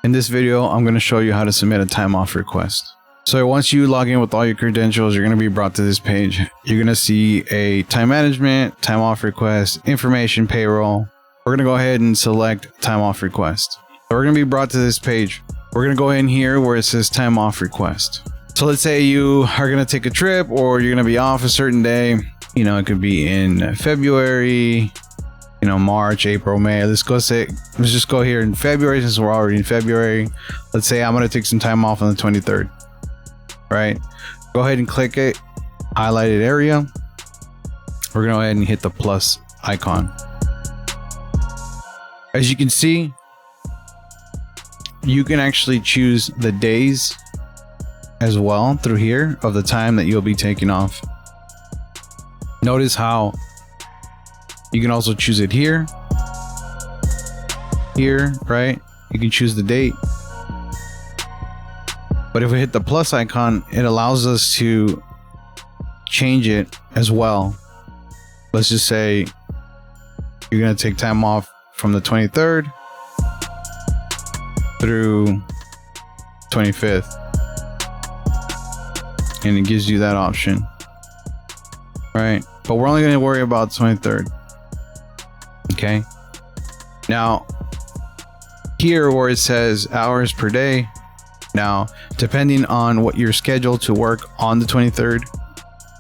In this video, I'm going to show you how to submit a time off request. So once you log in with all your credentials, you're going to be brought to this page. You're going to see a time management, time off request, information, payroll. We're going to go ahead and select time off request. So we're going to be brought to this page. We're going to go in here where it says time off request. So let's say you are going to take a trip or you're going to be off a certain day. You know, it could be in February, you know, March, April, May. Let's just go here in February since we're already in February. Let's say I'm going to take some time off on the 23rd, right? Go ahead and click it, highlighted area. We're going to go ahead and hit the plus icon. As you can see, you can actually choose the days as well through here of the time that you'll be taking off. Notice how you can also choose it here, right? You can choose the date. But if we hit the plus icon, it allows us to change it as well. Let's just say you're going to take time off from the 23rd through 25th. And it gives you that option, right? But we're only going to worry about 23rd. Okay. Now, here where it says hours per day, now, depending on what you're scheduled to work on the 23rd,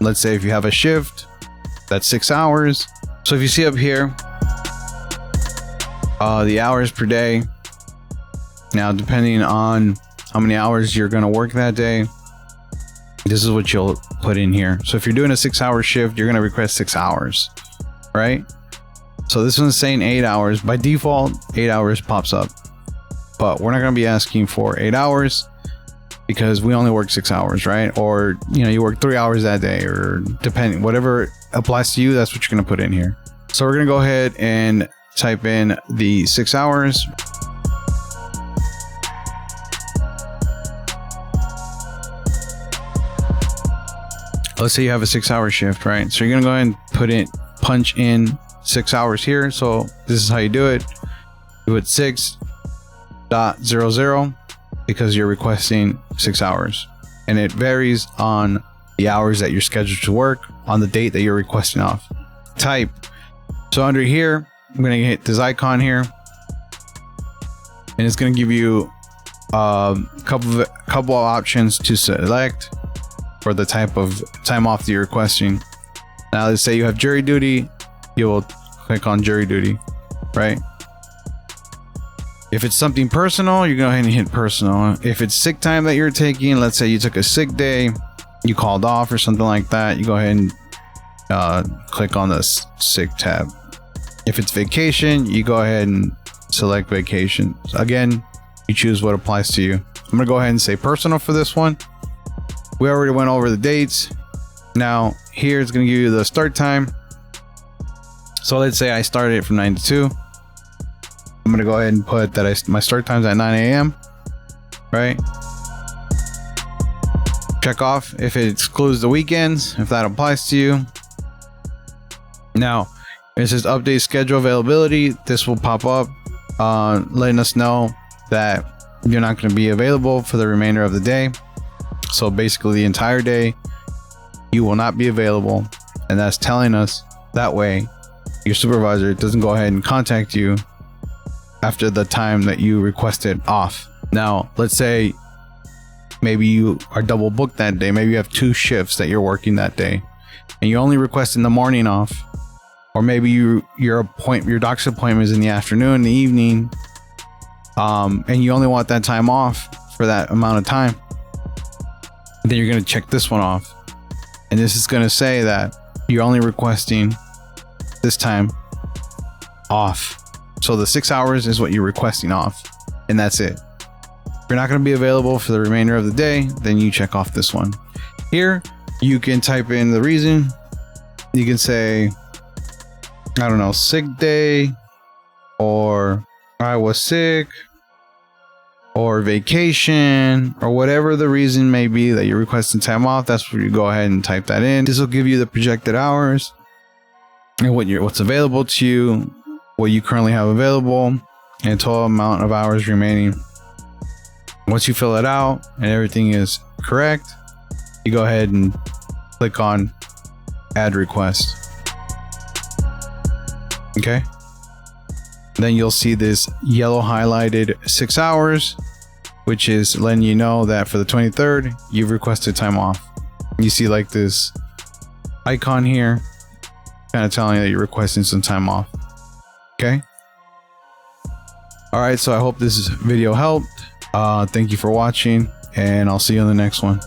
let's say if you have a shift, that's 6 hours. So if you see up here, the hours per day, now depending on how many hours you're going to work that day, this is what you'll put in here. So if you're doing a 6-hour shift, you're going to request 6 hours, right? So this one's saying 8 hours. By default, 8 hours pops up. But we're not going to be asking for 8 hours because we only work 6 hours, right? Or, you know, you work 3 hours that day, or depending, whatever applies to you, that's what you're going to put in here. So we're going to go ahead and type in the 6 hours. Let's say you have a 6-hour shift, right? So you're going to go ahead and punch in 6 hours here. So this is how you do it. You put 6.00 because you're requesting 6 hours, and it varies on the hours that you're scheduled to work on the date that you're requesting off. Type. So under here, I'm going to hit this icon here, and it's going to give you a couple of options to select for the type of time off that you're requesting. Now let's say you have jury duty, you will click on jury duty, right? If it's something personal, you go ahead and hit personal. If it's sick time that you're taking, let's say you took a sick day, you called off or something like that, you go ahead and click on the sick tab. If it's vacation, you go ahead and select vacation. Again, you choose what applies to you. I'm gonna go ahead and say personal for this one. We already went over the dates. Now here it's going to give you the start time. So let's say I started it from 9 to 2. I'm going to go ahead and put that my start time's at 9 a.m. right? Check off if it excludes the weekends, if that applies to you. Now it says update schedule availability. This will pop up letting us know that you're not going to be available for the remainder of the day. So basically the entire day you will not be available, and that's telling us that way your supervisor doesn't go ahead and contact you after the time that you requested off. Now let's say maybe you are double booked that day. Maybe you have 2 shifts that you're working that day and you only requesting the morning off, or maybe your doctor's appointment is in the afternoon, in the evening, and you only want that time off for that amount of time. Then you're going to check this one off, and this is going to say that you're only requesting this time off. So the 6 hours is what you're requesting off, and that's it. If you're not going to be available for the remainder of the day, then you check off this one. Here you can type in the reason. You can say, I don't know, sick day, or I was sick, or vacation, or whatever the reason may be that you're requesting time off. That's where you go ahead and type that in. This will give you the projected hours and what's available to you, what you currently have available, and total amount of hours remaining. Once you fill it out and everything is correct, you go ahead and click on add request. Okay. Then you'll see this yellow highlighted 6 hours, which is letting you know that for the 23rd, you've requested time off. You see like this icon here, kind of telling you that you're requesting some time off. Okay. All right. So I hope this video helped. Thank you for watching, and I'll see you on the next one.